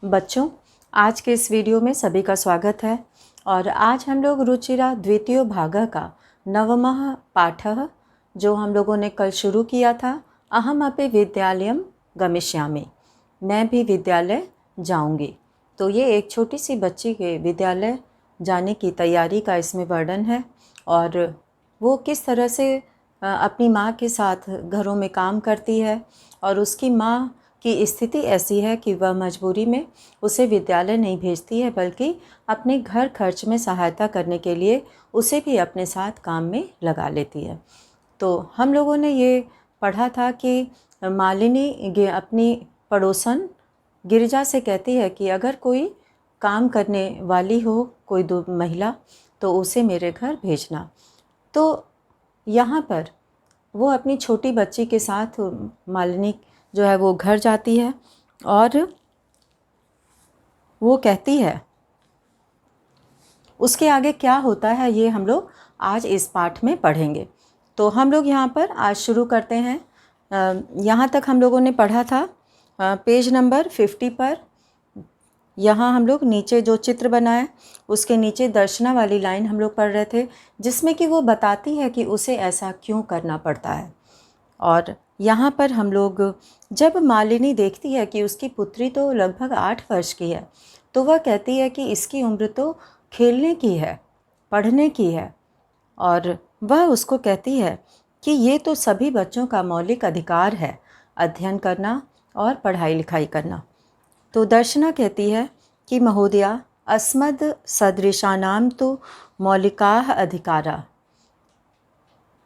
बच्चों, आज के इस वीडियो में सभी का स्वागत है और आज हम लोग रुचिरा द्वितीय भाग का नवमः पाठः जो हम लोगों ने कल शुरू किया था, अहम अपि विद्यालयम गमिष्यामि, मैं भी विद्यालय जाऊंगी। तो ये एक छोटी सी बच्ची के विद्यालय जाने की तैयारी का इसमें वर्णन है और वो किस तरह से अपनी माँ के साथ घरों में काम करती है और उसकी माँ की स्थिति ऐसी है कि वह मजबूरी में उसे विद्यालय नहीं भेजती है, बल्कि अपने घर खर्च में सहायता करने के लिए उसे भी अपने साथ काम में लगा लेती है। तो हम लोगों ने ये पढ़ा था कि मालिनी अपनी पड़ोसन गिरिजा से कहती है कि अगर कोई काम करने वाली हो, कोई दो महिला, तो उसे मेरे घर भेजना। तो यहाँ पर वो अपनी छोटी बच्ची के साथ मालिनी जो है वो घर जाती है और वो कहती है, उसके आगे क्या होता है ये हम लोग आज इस पाठ में पढ़ेंगे। तो हम लोग यहाँ पर आज शुरू करते हैं। यहाँ तक हम लोगों ने पढ़ा था पेज नंबर 50 पर। यहाँ हम लोग नीचे जो चित्र बना है उसके नीचे दर्शना वाली लाइन हम लोग पढ़ रहे थे, जिसमें कि वो बताती है कि उसे ऐसा क्यों करना पड़ता है। और यहाँ पर हम लोग जब मालिनी देखती है कि उसकी पुत्री तो लगभग 8 वर्ष की है, तो वह कहती है कि इसकी उम्र तो खेलने की है, पढ़ने की है। और वह उसको कहती है कि ये तो सभी बच्चों का मौलिक अधिकार है, अध्ययन करना और पढ़ाई लिखाई करना। तो दर्शना कहती है कि महोदया, अस्मद् सदृशानां तो मौलिकाः अधिकारा,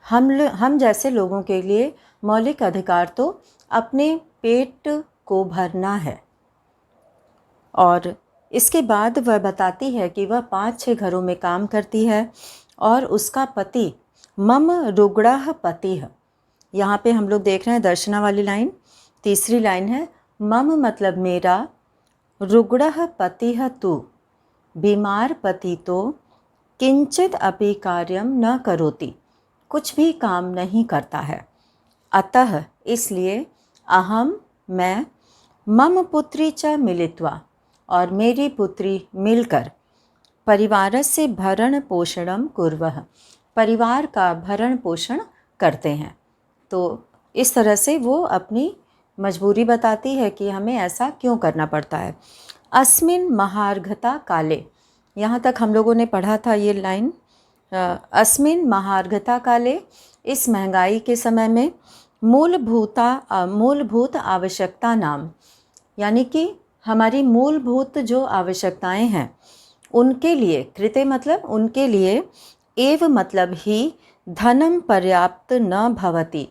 हम जैसे लोगों के लिए मौलिक अधिकार तो अपने पेट को भरना है। और इसके बाद वह बताती है कि वह 5-6 घरों में काम करती है और उसका पति मम रुग्णः पतिः। यहाँ पे हम लोग देख रहे हैं दर्शना वाली लाइन, तीसरी लाइन है, मम मतलब मेरा, रुग्णः पतिः तु, बीमार पति तो किंचित अपि कार्यम न करोति, कुछ भी काम नहीं करता है। अतः इसलिए अहम मैं, मम पुत्री च मिलित्वा और मेरी पुत्री मिलकर, परिवारस्य भरण पोषणम कुर्वः, परिवार का भरण पोषण करते हैं। तो इस तरह से वो अपनी मजबूरी बताती है कि हमें ऐसा क्यों करना पड़ता है। अस्मिन् महार्घता काले, यहाँ तक हम लोगों ने पढ़ा था ये लाइन, अस्मिन् महार्घता काले, इस महंगाई के समय में, मूलभूत आवश्यकता नाम, यानी कि हमारी मूलभूत जो आवश्यकताएं हैं उनके लिए, कृते मतलब उनके लिए, एव मतलब ही, धनम पर्याप्त न भवति,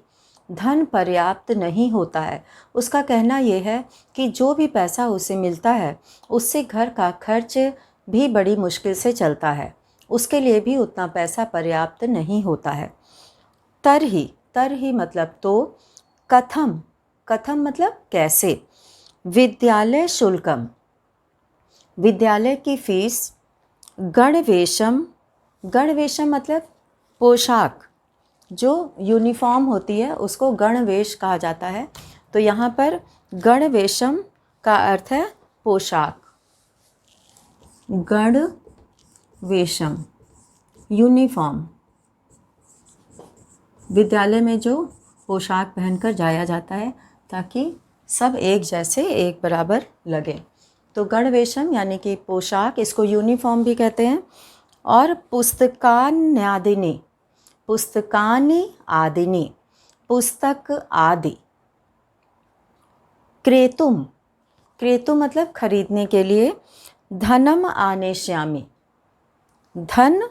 धन पर्याप्त नहीं होता है। उसका कहना ये है कि जो भी पैसा उसे मिलता है उससे घर का खर्च भी बड़ी मुश्किल से चलता है, उसके लिए भी उतना पैसा पर्याप्त नहीं होता है। तरही मतलब तो, कथम, कथम मतलब कैसे, विद्यालय शुल्कम, विद्यालय की फीस, गणवेशम, गणवेशम मतलब पोशाक, जो यूनिफॉर्म होती है उसको गणवेश कहा जाता है। तो यहाँ पर गणवेशम का अर्थ है पोशाक, गणवेशम यूनिफॉर्म, विद्यालय में जो पोशाक पहनकर जाया जाता है ताकि सब एक जैसे, एक बराबर लगे। तो गणवेशम यानी कि पोशाक, इसको यूनिफॉर्म भी कहते हैं। और पुस्तकान्यादिनी, पुस्तकानि आदिनी, पुस्तक आदि। क्रेतुम, क्रेतुम मतलब खरीदने के लिए, धनम आनेष्यामि, धन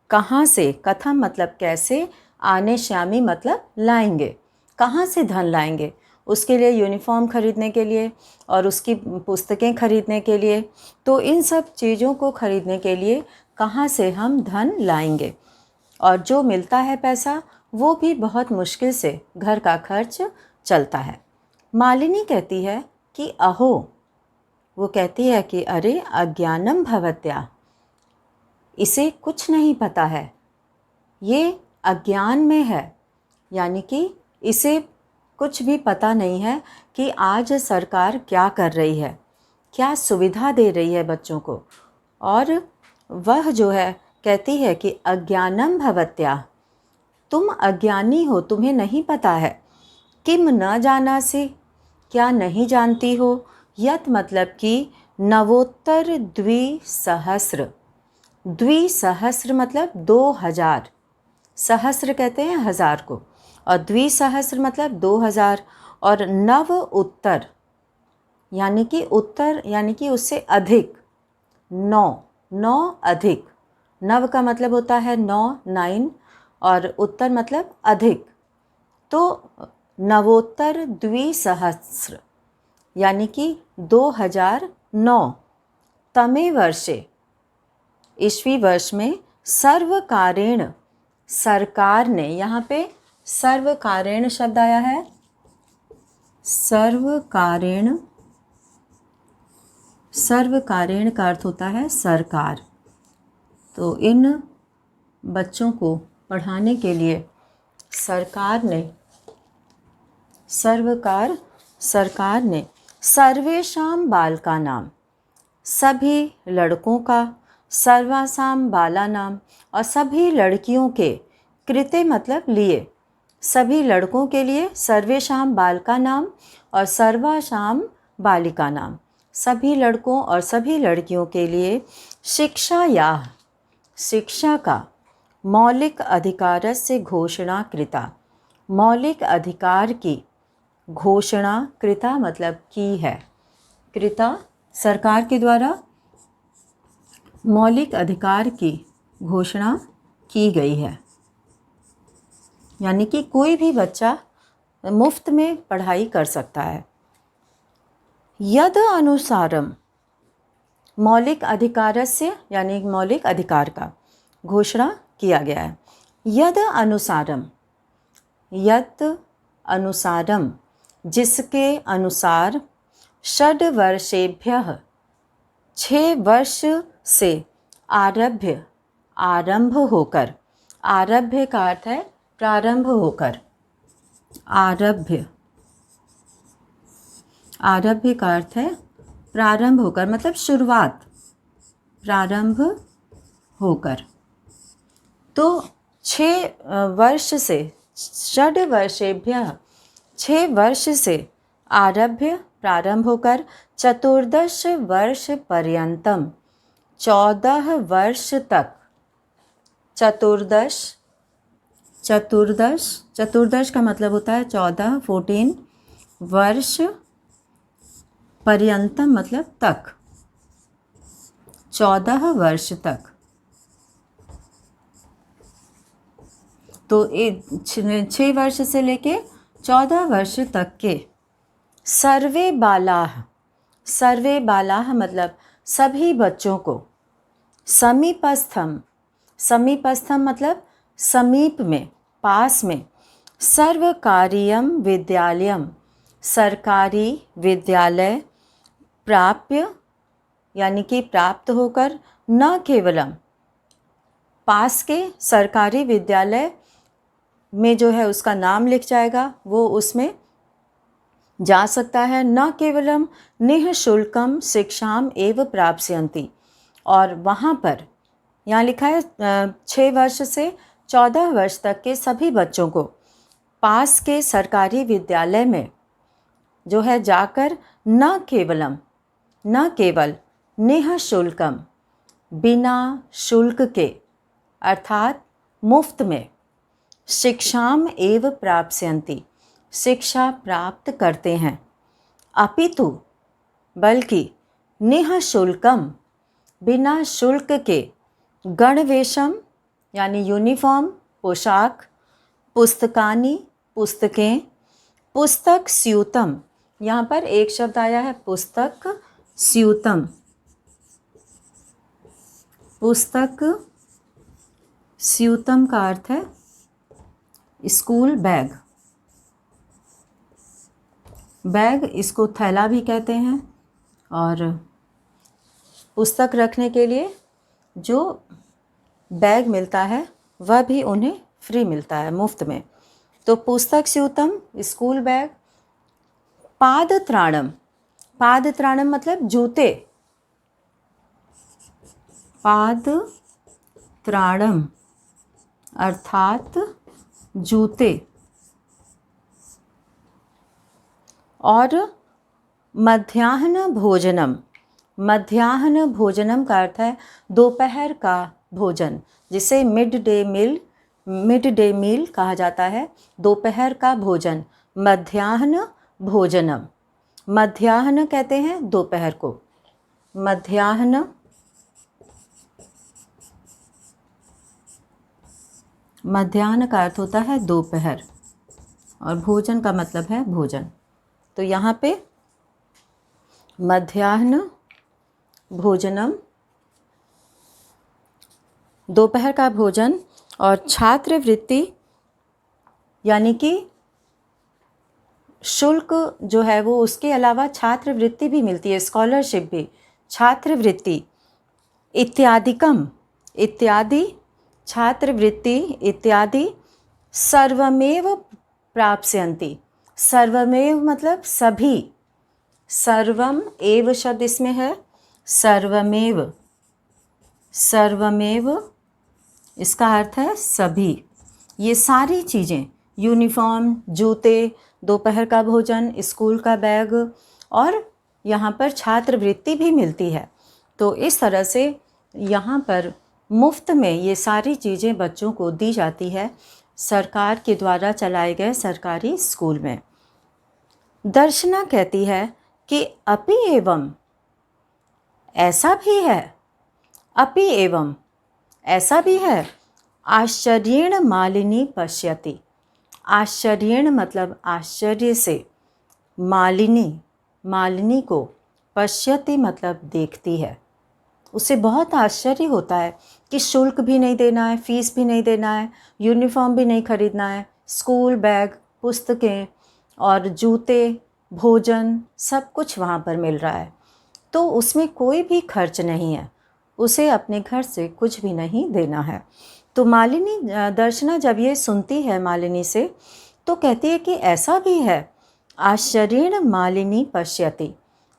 कहाँ से, कथम मतलब कैसे, आनेष्यामि मतलब लाएंगे, कहाँ से धन लाएंगे, उसके लिए यूनिफॉर्म खरीदने के लिए और उसकी पुस्तकें खरीदने के लिए। तो इन सब चीज़ों को खरीदने के लिए कहाँ से हम धन लाएंगे, और जो मिलता है पैसा वो भी बहुत मुश्किल से घर का खर्च चलता है। मालिनी कहती है कि अहो, वो कहती है कि अरे अज्ञानम भवत्या, इसे कुछ नहीं पता है, ये अज्ञान में है, यानी कि इसे कुछ भी पता नहीं है कि आज सरकार क्या कर रही है, क्या सुविधा दे रही है बच्चों को। और वह जो है कहती है कि अज्ञानम भवत्या, तुम अज्ञानी हो, तुम्हें नहीं पता है। किम न जानासि, क्या नहीं जानती हो। यत मतलब कि नवोत्तर द्विसहस्र, द्विसहस्र मतलब 2000, सहस्र कहते हैं हजार को, और द्विसहस्र मतलब 2000, और नव उत्तर यानी कि उत्तर यानी कि उससे अधिक, 9, 9 अधिक, नव का मतलब होता है 9, 9, और उत्तर मतलब अधिक। तो नवोत्तर द्विसहस्र यानी कि 2009 तमे वर्षे, ईस्वी वर्ष में, सर्वकारेण, सरकार ने, यहाँ पे सर्वकारेण शब्द आया है, सर्वकारेण, सर्वकारेण का अर्थ होता है सरकार। तो इन बच्चों को पढ़ाने के लिए सरकार ने, सरकार ने सर्वेषां बालकानां, सभी लड़कों का, सर्वासाम बालानाम, और सभी लड़कियों के, कृते मतलब लिए, सभी लड़कों के लिए, सर्वेषां बालकानाम और सर्वासाम बालिकानाम, सभी लड़कों और सभी लड़कियों के लिए, शिक्षा या, शिक्षा का, मौलिक अधिकारस्य घोषणा कृता, मौलिक अधिकार की घोषणा, कृता मतलब की है, कृता सरकार के द्वारा मौलिक अधिकार की घोषणा की गई है। यानी कि कोई भी बच्चा मुफ्त में पढ़ाई कर सकता है। यद अनुसारम, मौलिक अधिकारस्य यानी मौलिक अधिकार का घोषणा किया गया है। यद अनुसारम, यद अनुसारम जिसके अनुसार, षड वर्षेभ्यः 6 वर्ष से, आरभ्य आरंभ होकर, आरभ्य का अर्थ है प्रारंभ होकर, आरभ्य, आरभ्य का अर्थ है प्रारंभ होकर मतलब शुरुआत, प्रारंभ होकर। तो 6 वर्ष से, षड वर्षेभ्यः 6 वर्ष से, आरभ्य प्रारंभ होकर, 14 वर्ष पर्यंतम 14 वर्ष तक, चतुर्दश, चतुर्दश, चतुर्दश का मतलब होता है 14, 14 वर्ष, पर्यंतम मतलब तक, 14 वर्ष तक। तो 6 वर्ष से लेके 14 वर्ष तक के, सर्वे बालाह, सर्वे बालाह मतलब सभी बच्चों को, समीपस्थम, समीपस्थम मतलब समीप में, पास में, सर्वकारीयम विद्यालयम, सरकारी विद्यालय, प्राप्य यानी कि प्राप्त होकर, न केवलम, पास के सरकारी विद्यालय में जो है उसका नाम लिख जाएगा, वो उसमें जा सकता है, न केवलम निःशुल्कम शिक्षाम एव प्राप्स्यन्ति, और वहाँ पर, यहाँ लिखा है 6 वर्ष से 14 वर्ष तक के सभी बच्चों को पास के सरकारी विद्यालय में जो है जाकर, न केवलम, न केवल, निःशुल्कम बिना शुल्क के, अर्थात मुफ्त में, शिक्षाम एव प्राप्स्यन्ति शिक्षा प्राप्त करते हैं, अपितु बल्कि, निःशुल्कम बिना शुल्क के, गणवेशम यानी यूनिफॉर्म पोशाक, पुस्तकानि पुस्तकें, पुस्तक स्यूतम, यहाँ पर एक शब्द आया है पुस्तक स्यूतम, पुस्तक स्यूतम का अर्थ है स्कूल बैग, बैग इसको थैला भी कहते हैं, और पुस्तक रखने के लिए जो बैग मिलता है वह भी उन्हें फ्री मिलता है, मुफ्त में। तो पुस्तक स्यूतम स्कूल बैग, पादत्राणम, पादत्राणम मतलब जूते, पादत्राणम अर्थात जूते। और मध्याह्न भोजनम, मध्याह्न भोजनम का अर्थ है दोपहर का भोजन, जिसे मिड डे मील कहा जाता है, दोपहर का भोजन, मध्याह्न भोजनम। मध्याह्न कहते हैं दोपहर को, मध्याह्न का अर्थ होता है दोपहर और भोजन का मतलब है भोजन। तो यहाँ पे मध्याह्न भोजनम, दोपहर का भोजन, और छात्रवृत्ति यानी कि शुल्क जो है वो, उसके अलावा छात्रवृत्ति भी मिलती है, स्कॉलरशिप भी, छात्रवृत्ति इत्यादिकम, इत्यादि, छात्रवृत्ति इत्यादि, सर्वमेव प्राप्स्यन्ति। सर्वमेव मतलब सभी, सर्वम एव शब्द इसमें है, सर्वमेव, सर्वमेव इसका अर्थ है सभी, ये सारी चीज़ें, यूनिफॉर्म, जूते, दोपहर का भोजन, स्कूल का बैग, और यहाँ पर छात्रवृत्ति भी मिलती है। तो इस तरह से यहाँ पर मुफ्त में ये सारी चीज़ें बच्चों को दी जाती है सरकार के द्वारा चलाए गए सरकारी स्कूल में। दर्शना कहती है कि अपि एवं, ऐसा भी है, अपि एवं ऐसा भी है, आश्चर्येण मालिनी पश्यति, आश्चर्येण मतलब आश्चर्य से, मालिनी, मालिनी को, पश्यति मतलब देखती है, उसे बहुत आश्चर्य होता है कि शुल्क भी नहीं देना है, फीस भी नहीं देना है, यूनिफॉर्म भी नहीं खरीदना है, स्कूल बैग, पुस्तकें और जूते, भोजन, सब कुछ वहाँ पर मिल रहा है, तो उसमें कोई भी खर्च नहीं है, उसे अपने घर से कुछ भी नहीं देना है। तो मालिनी, दर्शना जब ये सुनती है मालिनी से, तो कहती है कि ऐसा भी है, आश्चर्येण मालिनी पश्यति,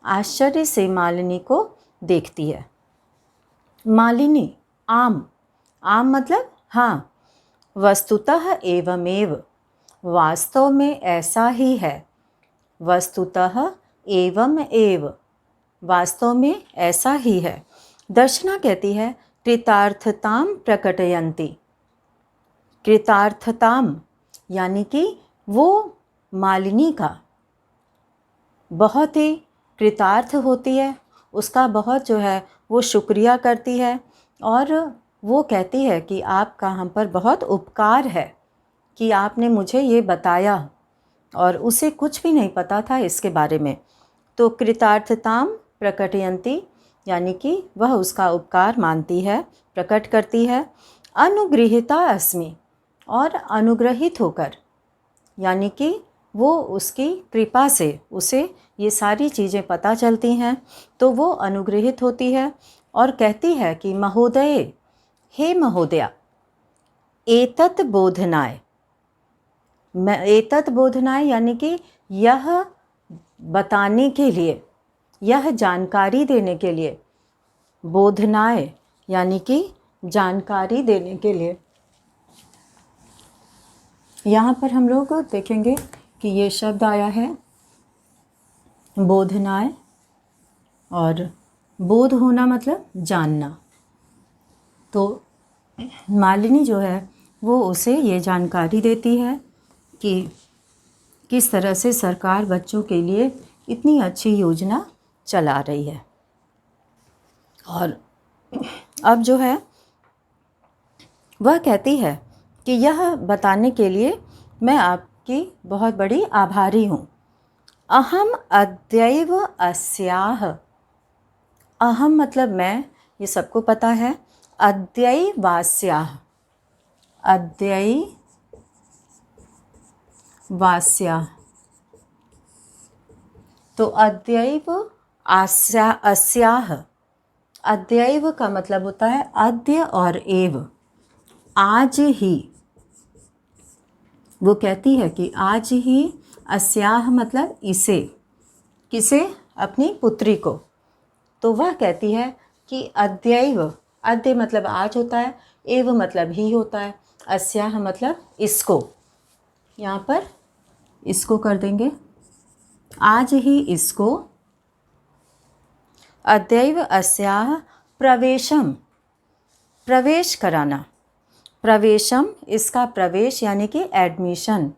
आश्चर्य से मालिनी को देखती है। मालिनी, आम, आम मतलब हाँ, वस्तुतः एवमेव, वास्तव में ऐसा ही है, वस्तुतः एवं एव, वास्तव में ऐसा ही है। दर्शना कहती है कृतार्थताम प्रकटयन्ति, कृतार्थताम यानी कि वो मालिनी का बहुत ही कृतार्थ होती है, उसका बहुत जो है वो शुक्रिया करती है, और वो कहती है कि आपका हम पर बहुत उपकार है कि आपने मुझे ये बताया, और उसे कुछ भी नहीं पता था इसके बारे में। तो कृतार्थताम प्रकटयन्ति यानी कि वह उसका उपकार मानती है, प्रकट करती है। अनुगृहीता अस्मि, और अनुग्रहित होकर, यानी कि वो उसकी कृपा से उसे ये सारी चीज़ें पता चलती हैं, तो वो अनुग्रहित होती है और कहती है कि महोदय, हे महोदया, एतत् बोधनाय, एतत् बोधनाय यानी कि यह बताने के लिए, यह जानकारी देने के लिए, बोधनाय यानी कि जानकारी देने के लिए। यहाँ पर हम लोग देखेंगे कि ये शब्द आया है बोधनाय, और बोध होना मतलब जानना। तो मालिनी जो है वो उसे ये जानकारी देती है कि किस तरह से सरकार बच्चों के लिए इतनी अच्छी योजना चला रही है। और अब जो है वह कहती है कि यह बताने के लिए मैं आपकी बहुत बड़ी आभारी हूँ। अहम अद्यैव अस्याः, अहम मतलब मैं, ये सबको पता है, अद्यैवास्याः, अद्यैवास्याः, तो अद्यैव अस्याः, अद्यैव का मतलब होता है अद्य और एव, आज ही। वो कहती है कि आज ही, अस्याह मतलब इसे, किसे, अपनी पुत्री को। तो वह कहती है कि अद्यैव, अद्य मतलब आज होता है, एव मतलब ही होता है, अस्याह मतलब इसको, यहाँ पर इसको कर देंगे, आज ही इसको, अद्यैव अस्याह प्रवेशम, प्रवेश कराना, प्रवेशम इसका प्रवेश यानी कि एडमिशन,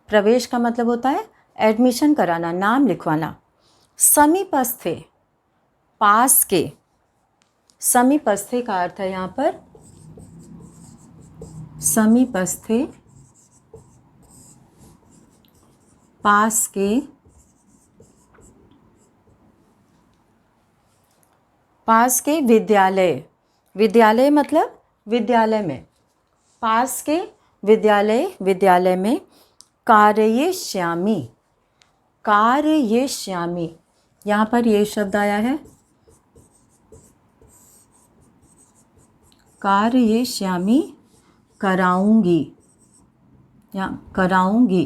प्रवेश का मतलब होता है एडमिशन कराना, नाम लिखवाना। समीपस्थे, पास के, समीपस्थे का अर्थ है यहाँ पर समीपस्थे, पास के, पास के विद्यालय, विद्यालय मतलब विद्यालय में, पास के विद्यालय, विद्यालय में कारयिष्यामि, कारयिष्यामि, यहाँ पर ये शब्द आया है कारयिष्यामि, कराऊंगी या कराऊंगी।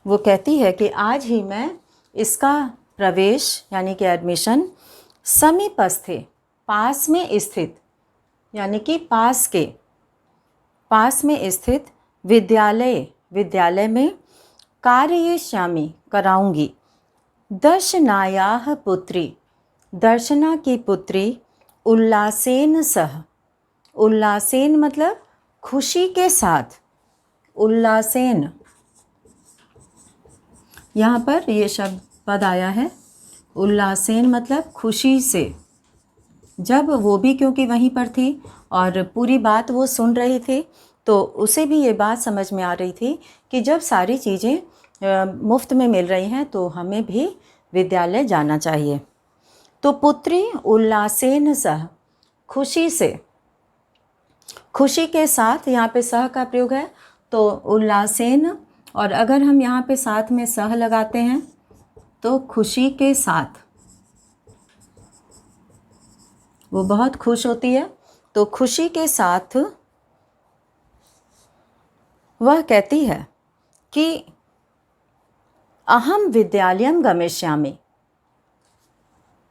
वो कहती है कि आज ही मैं इसका प्रवेश यानी कि एडमिशन समीपस्थे, पास में स्थित यानी कि पास के, पास में स्थित विद्यालय, विद्यालय में कारयिष्यामि कराऊंगी। दर्शनायाः पुत्री, दर्शना की पुत्री उल्लासेन सह, उल्लासेन मतलब खुशी के साथ, उल्लासेन, यहाँ पर ये शब्द पद आया है उल्लासेन मतलब खुशी से। जब वो भी क्योंकि वहीं पर थी और पूरी बात वो सुन रही थी, तो उसे भी ये बात समझ में आ रही थी कि जब सारी चीज़ें मुफ्त में मिल रही हैं तो हमें भी विद्यालय जाना चाहिए। तो पुत्री उल्लासेन सह, खुशी से, खुशी के साथ, यहाँ पे सह का प्रयोग है तो उल्लासेन, और अगर हम यहाँ पे साथ में सह लगाते हैं तो खुशी के साथ, वो बहुत खुश होती है, तो खुशी के साथ वह कहती है कि अहम विद्यालयम गमिष्यामि,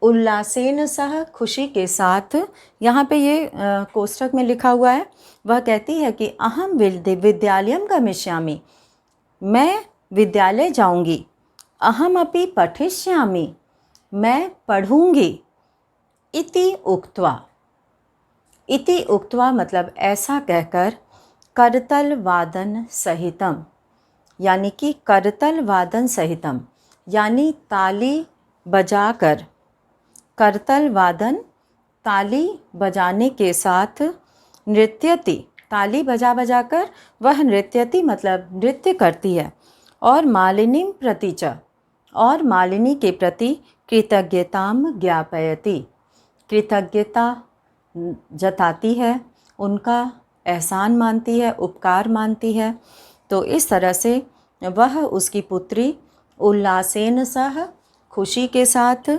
उल्लासेन सह, खुशी के साथ, यहाँ पे ये कोष्ठक में लिखा हुआ है, वह कहती है कि अहम विद्यालयम गमिष्यामि, मैं विद्यालय जाऊंगी। अहम अपि पठिष्यामि, मैं पढ़ूंगी। इति उक्त्वा, इति उक्त्वा मतलब ऐसा कहकर, करतल वादन सहितम, यानी कि करतल वादन सहितम यानी ताली बजाकर, करतल वादन ताली बजाने के साथ, नृत्यति ताली बजा बजा कर वह नृत्यति मतलब नृत्य करती है, और मालिनीम प्रति च, और मालिनी के प्रति कृतज्ञताम ज्ञापयति, कृतज्ञता जताती है, उनका एहसान मानती है, उपकार मानती है। तो इस तरह से वह उसकी पुत्री उल्लासेन सह, खुशी के साथ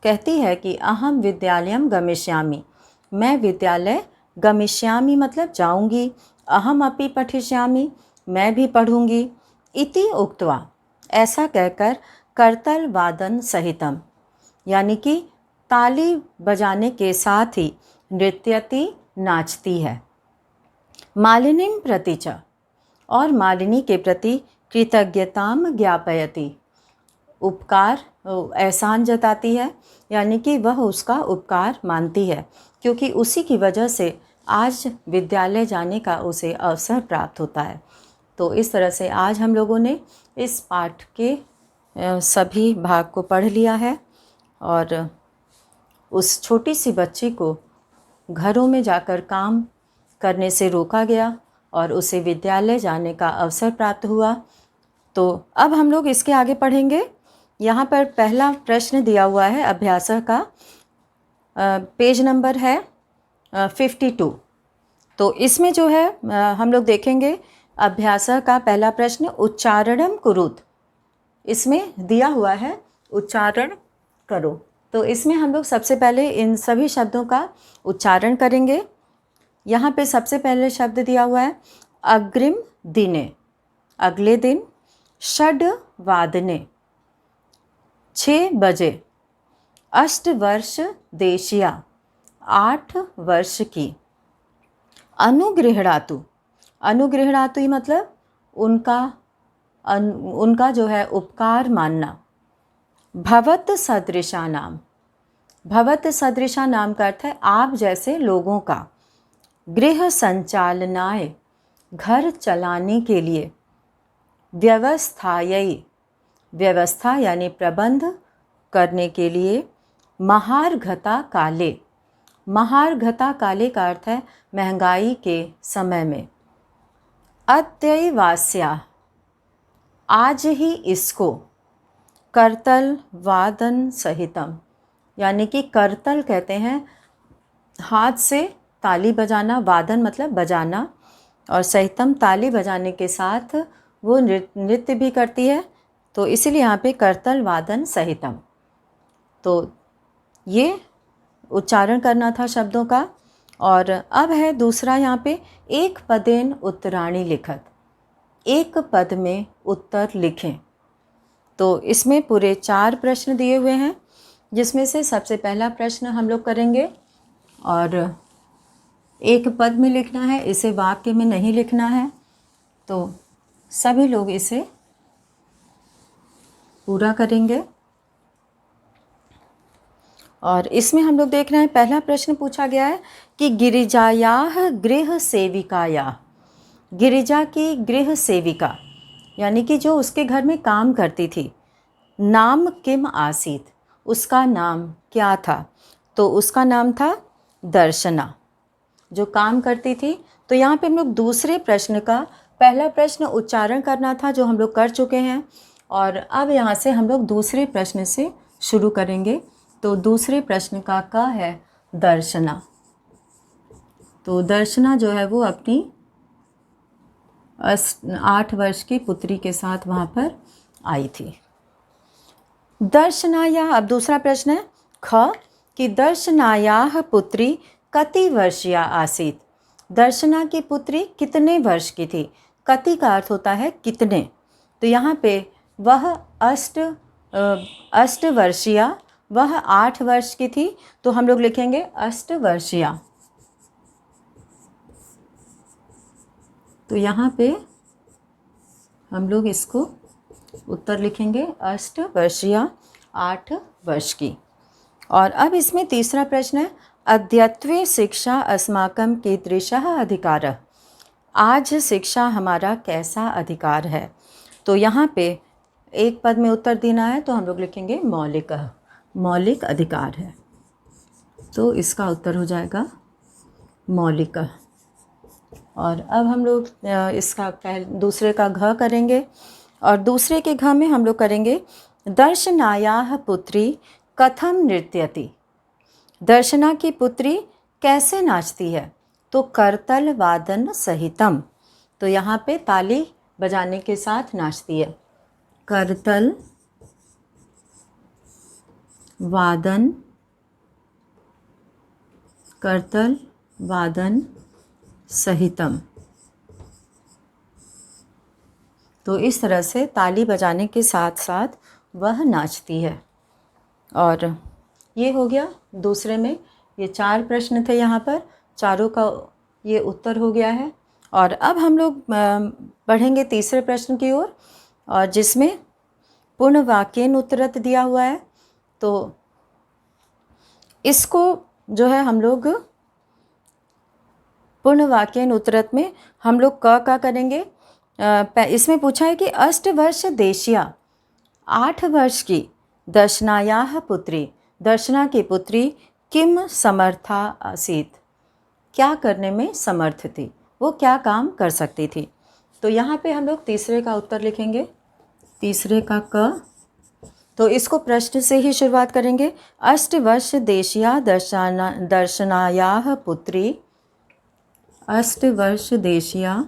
कहती है कि अहम विद्यालयम गमिष्यामि, मैं विद्यालय, गमिष्यामि मतलब जाऊंगी, अहम अपि पठिष्यामि मैं भी पढ़ूंगी, इति उक्त्वा ऐसा कहकर, करतल वादन सहितम यानी कि ताली बजाने के साथ ही नृत्यति नाचती है, मालिनीम प्रति च और मालिनी के प्रति कृतज्ञताम ज्ञापयति उपकार एहसान जताती है, यानी कि वह उसका उपकार मानती है, क्योंकि उसी की वजह से आज विद्यालय जाने का उसे अवसर प्राप्त होता है। तो इस तरह से आज हम लोगों ने इस पाठ के सभी भाग को पढ़ लिया है, और उस छोटी सी बच्ची को घरों में जाकर काम करने से रोका गया और उसे विद्यालय जाने का अवसर प्राप्त हुआ। तो अब हम लोग इसके आगे पढ़ेंगे। यहाँ पर पहला प्रश्न दिया हुआ है अभ्यास का, पेज नंबर है 52। तो इसमें जो है हम लोग देखेंगे अभ्यास का पहला प्रश्न, उच्चारणम कुरुत, इसमें दिया हुआ है उच्चारण करो। तो इसमें हम लोग सबसे पहले इन सभी शब्दों का उच्चारण करेंगे। यहाँ पे सबसे पहले शब्द दिया हुआ है अग्रिम दिने, अगले दिन, षड्वादने, 6 बजे, अष्टवर्ष देशिया, 8 वर्ष की, अनुगृहणातु, अनुगृहणातु ही मतलब उनका जो है उपकार मानना। भवत सदृशा नाम, भवत सदृशा नाम का अर्थ है आप जैसे लोगों का। गृह संचालनाय, घर चलाने के लिए। व्यवस्थायै, व्यवस्था यानी प्रबंध करने के लिए। महार्घता काले, महार्घता काले का अर्थ है महंगाई के समय में। अत्यवास्या, आज ही इसको। करतल वादन सहितम, यानी कि करतल कहते हैं हाथ से ताली बजाना, वादन मतलब बजाना, और सहितम ताली बजाने के साथ वो नृत्य भी करती है, तो इसीलिए यहाँ पे करतल वादन सहितम। तो ये उच्चारण करना था शब्दों का। और अब है दूसरा यहाँ पे, एक पदेन उत्तराणी लिखत, एक पद में उत्तर लिखें। तो इसमें पूरे 4 प्रश्न दिए हुए हैं, जिसमें से सबसे पहला प्रश्न हम लोग करेंगे, और एक पद में लिखना है, इसे वाक्य में नहीं लिखना है। तो सभी लोग इसे पूरा करेंगे। और इसमें हम लोग देख रहे हैं, पहला प्रश्न पूछा गया है कि गिरिजायाः गृह सेविकायाः, गिरिजा की गृह सेविका यानी कि जो उसके घर में काम करती थी, नाम किम आसीत, उसका नाम क्या था? तो उसका नाम था दर्शना, जो काम करती थी। तो यहाँ पे हम लोग दूसरे प्रश्न का, पहला प्रश्न उच्चारण करना था जो हम लोग कर चुके हैं, और अब यहाँ से हम लोग दूसरे प्रश्न से शुरू करेंगे। तो दूसरे प्रश्न का क है दर्शना। तो दर्शना जो है वो अपनी 8 वर्ष की पुत्री के साथ वहाँ पर आई थी। दर्शनाया, अब दूसरा प्रश्न है ख कि दर्शनायाः पुत्री कति वर्षीया आसीत, दर्शना की पुत्री कितने वर्ष की थी? कति का अर्थ होता है कितने, तो यहाँ पे वह 8 वर्षीया, वह 8 वर्ष की थी, तो हम लोग लिखेंगे 8 वर्षीया। तो यहाँ पे हम लोग इसको उत्तर लिखेंगे 8 वर्षीया, 8 वर्ष की। और अब इसमें तीसरा प्रश्न है अद्यत्वे शिक्षा अस्माकं कीदृशः अधिकारः, आज शिक्षा हमारा कैसा अधिकार है? तो यहाँ पे एक पद में उत्तर देना है, तो हम लोग लिखेंगे मौलिक, मौलिक अधिकार है। तो इसका उत्तर हो जाएगा मौलिक। और अब हम लोग इसका दूसरे का घ करेंगे, और दूसरे के घ में हम लोग करेंगे दर्शनायाः पुत्री कथम नृत्यति, दर्शना की पुत्री कैसे नाचती है? तो करतल वादन सहितम, तो यहाँ पे ताली बजाने के साथ नाचती है। करतल वादन, करतल वादन सहितम। तो इस तरह से ताली बजाने के साथ साथ वह नाचती है। और ये हो गया दूसरे में, ये 4 प्रश्न थे यहाँ पर, चारों का ये उत्तर हो गया है। और अब हम लोग बढ़ेंगे तीसरे प्रश्न की ओर, और जिसमें पूर्ण वाक्येन उत्तरत दिया हुआ है। तो इसको जो है हम लोग पूर्ण वाक्येन उत्तरत में हम लोग का करेंगे। इसमें पूछा है कि 8 वर्ष देशिया, 8 वर्ष की, दर्शनायाः पुत्री, दर्शना की पुत्री किम समर्था आसीत, क्या करने में समर्थ थी, वो क्या काम कर सकती थी? तो यहाँ पे हम लोग तीसरे का उत्तर लिखेंगे, तीसरे का क। तो इसको प्रश्न से ही शुरुआत करेंगे। 8 वर्ष देशिया दर्शनायाः पुत्री, 8 वर्ष देशिया,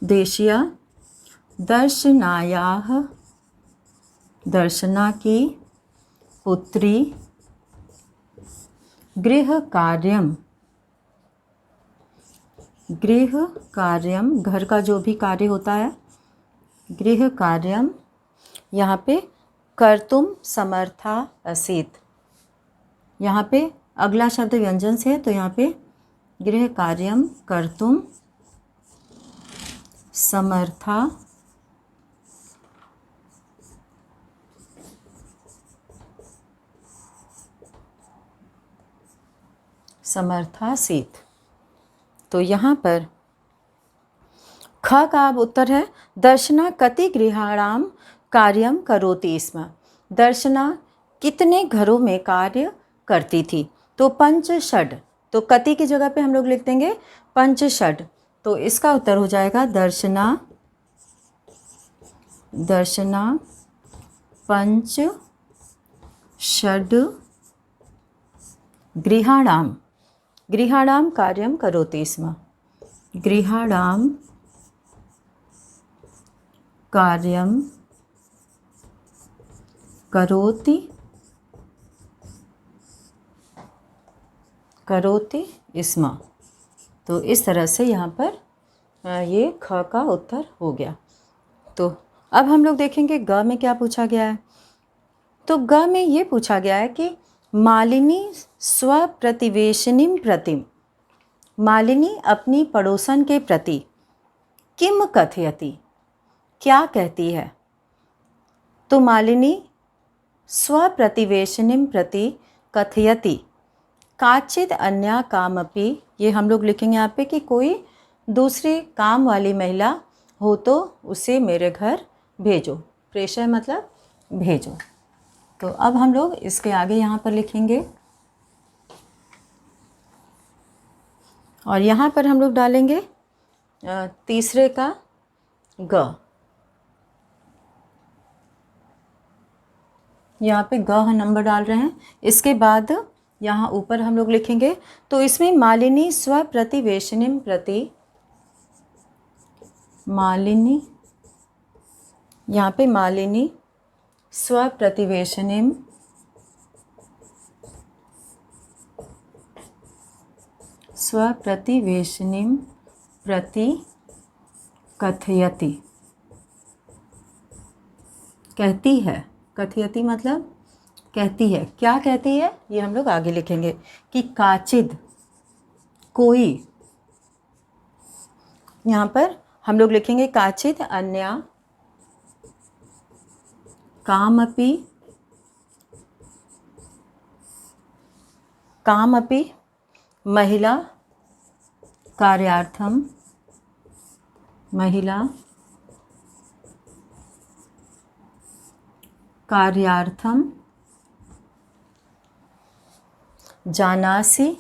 देशिया दर्शनायाः, दर्शना की पुत्री, गृह कार्यम, गृह कार्यम, घर का जो भी कार्य होता है, गृह कार्यम, यहाँ पे कर्तुम समर्था असीत। यहाँ पे अगला शब्द व्यंजन से है, तो यहाँ पे गृह कार्यम कर्तुम समर्था समर्थासीत। तो यहाँ पर ख का अब उत्तर है दर्शना कति गृहाणाम कार्यम करोति स्म। दर्शना कितने घरों में कार्य करती थी? तो पंच षड, तो कति की जगह पे हम लोग लिख देंगे पंच षड। तो इसका उत्तर हो जाएगा दर्शना पंच षड गृहाणाम कार्यम करोति स्म। गृहाणाम कार्यम करोति स्म। तो इस तरह से यहाँ पर ये ख का उत्तर हो गया। तो अब हम लोग देखेंगे ग में क्या पूछा गया है। तो ग में ये पूछा गया है कि मालिनी स्वप्रतिवेशिनीं प्रतिम, मालिनी अपनी पड़ोसन के प्रति किम कथयति, क्या कहती है? तो मालिनी स्वप्रतिवेशिनीं प्रति कथयति काचिद अन्या कामपि, ये हम लोग लिखेंगे यहाँ पे कि कोई दूसरी काम वाली महिला हो तो उसे मेरे घर भेजो। प्रेषय मतलब भेजो। तो अब हम लोग इसके आगे यहाँ पर लिखेंगे और यहाँ पर हम लोग डालेंगे तीसरे का ग। यहाँ पे ग नंबर डाल रहे हैं। इसके बाद यहाँ ऊपर हम लोग लिखेंगे, तो इसमें मालिनी स्वप्रतिवेशिनीं प्रति, मालिनी, यहाँ पे मालिनी स्वप्रतिवेशिनीं प्रति कथयति, कहती है। कथयति मतलब कहती है। क्या कहती है ये हम लोग आगे लिखेंगे कि काचिद, कोई। यहाँ पर हम लोग लिखेंगे काचिद अन्या कामपि महिला कार्यार्थम जानासि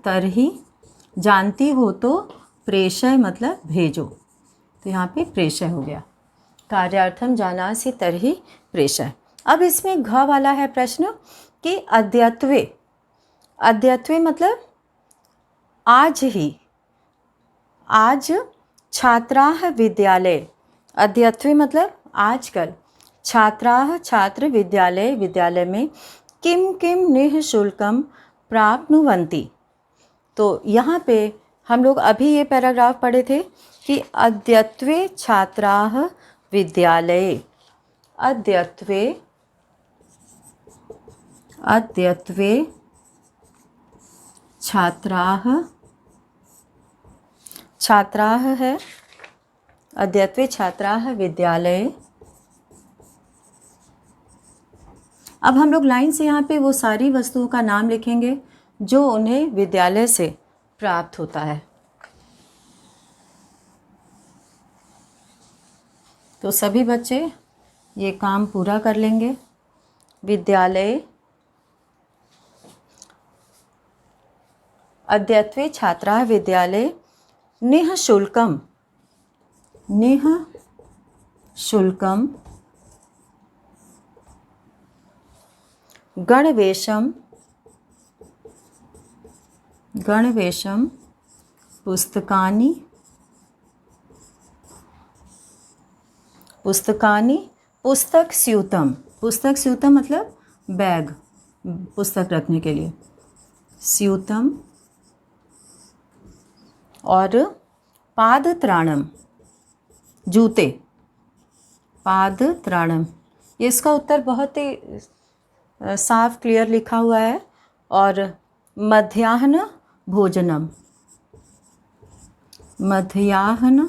तरहि, जानती हो तो प्रेषय मतलब भेजो। तो यहाँ पे प्रेषय हो गया। कार्यार्थम जानासि तरहि प्रेषय। अब इसमें घ वाला है प्रश्न कि अद्यत्वे, अद्यत्वे मतलब आज ही, आज छात्राः विद्यालय, अद्यत्वे मतलब आजकल, छात्राः छात्र विद्यालय, विद्यालय में किम किम निःशुल्कम प्राप्नुवन्ति। तो यहाँ पे हम लोग अभी ये पैराग्राफ पढ़े थे कि अद्यत्वे छात्राः विद्यालये, अद्यत्वे छात्राः है, अद्यत्वे छात्राः विद्यालये। अब हम लोग लाइन से यहाँ पे वो सारी वस्तुओं का नाम लिखेंगे जो उन्हें विद्यालय से प्राप्त होता है। तो सभी बच्चे ये काम पूरा कर लेंगे। विद्यालय, अद्यत्वे छात्राः विद्यालये निःशुल्कम गणवेशम पुस्तकानि पुस्तक स्यूतम मतलब बैग, पुस्तक रखने के लिए, स्यूतम और पादत्राणम, जूते, पादत्राणम। ये इसका उत्तर बहुत ही साफ क्लियर लिखा हुआ है। और मध्याह्न भोजनम, मध्याह्न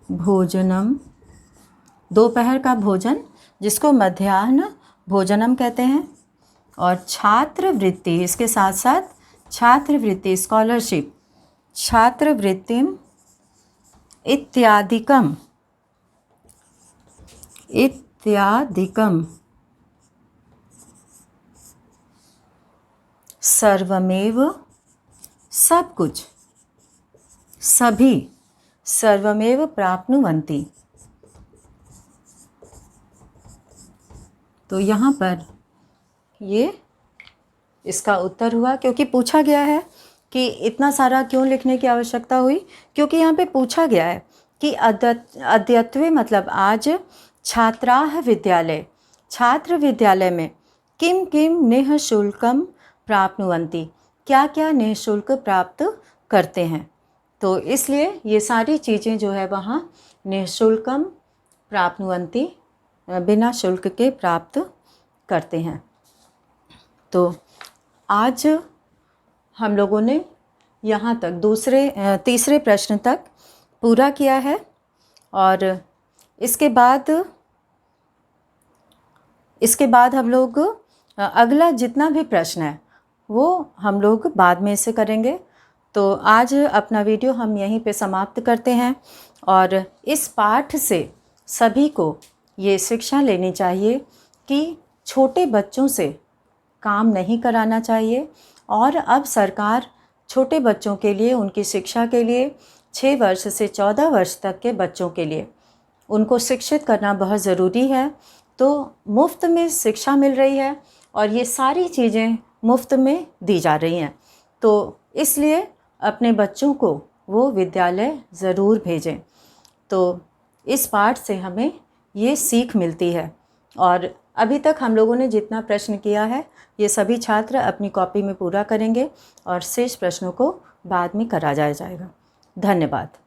भोजनम, दोपहर का भोजन जिसको मध्याह्न भोजनम कहते हैं। और छात्रवृत्ति, इसके साथ साथ छात्रवृत्ति, स्कॉलरशिप, छात्रवृत्तिम इत्यादिकम, इत्यादिकम सर्वमेव, सब कुछ, सभी, सर्वमेव प्राप्नुवन्ति। तो यहाँ पर ये इसका उत्तर हुआ, क्योंकि पूछा गया है कि इतना सारा क्यों लिखने की आवश्यकता हुई, क्योंकि यहाँ पे पूछा गया है कि अद्यत्वे मतलब आज, छात्राः विद्यालय, छात्र विद्यालय में, किम किम निःशुल्कम प्राप्नुवन्ति, क्या क्या निःशुल्क प्राप्त करते हैं। तो इसलिए ये सारी चीज़ें जो है वहाँ निःशुल्कम प्राप्नुवन्ति, बिना शुल्क के प्राप्त करते हैं। तो आज हम लोगों ने यहाँ तक तीसरे प्रश्न तक पूरा किया है। और इसके बाद हम लोग अगला जितना भी प्रश्न है वो हम लोग बाद में इसे करेंगे। तो आज अपना वीडियो हम यहीं पे समाप्त करते हैं। और इस पाठ से सभी को ये शिक्षा लेनी चाहिए कि छोटे बच्चों से काम नहीं कराना चाहिए। और अब सरकार छोटे बच्चों के लिए, उनकी शिक्षा के लिए, 6 वर्ष से 14 वर्ष तक के बच्चों के लिए उनको शिक्षित करना बहुत ज़रूरी है। तो मुफ्त में शिक्षा मिल रही है और ये सारी चीज़ें मुफ्त में दी जा रही हैं। तो इसलिए अपने बच्चों को वो विद्यालय ज़रूर भेजें। तो इस पाठ से हमें ये सीख मिलती है। और अभी तक हम लोगों ने जितना प्रश्न किया है ये सभी छात्र अपनी कॉपी में पूरा करेंगे और शेष प्रश्नों को बाद में करा जाएगा। धन्यवाद।